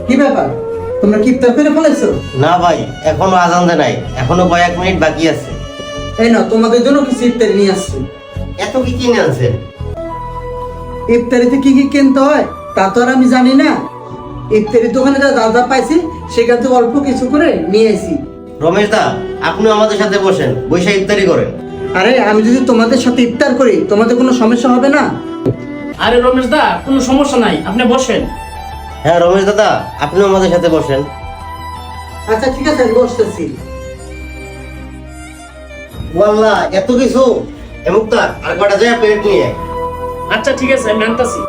কি ব্যাপার, তোমরা কি ইফতার করে ফেলেছো? না ভাই, এখনো আজান দেয় নাই, এখনো কয়েক মিনিট বাকি আছে। এই নাও, তোমাদের জন্য কিছু ইফতারি নিয়ে আসছি। এত কি কিনে আনছেন? ইফতারিতে কি কি কিনতে হয় তা তো আর আমি জানি না। ইফতারি দোকানে যা যা পাইছি সেখান থেকে অল্প কিছু করে নিয়ে আসি। রমেশ দা, আপনিও আমাদের সাথে বসেন, বৈশা ইফতারি করেন। আরে আমি যদি তোমাদের সাথে ইফতার করি তোমাদের কোনো সমস্যা হবে না? আরে রমেশ দা, কোনো সমস্যা নাই, আপনি বসেন। হ্যাঁ রমেশ দাদা, আপনিও আমাদের সাথে বসেন। আচ্ছা ঠিক আছে, আমি বসতেছি। ওয়াল্লাহ, এত কিছু! এমুক্তার আর কটা যায় প্লেট নিয়ে আয়। আচ্ছা ঠিক আছে, আমি আনতাছি।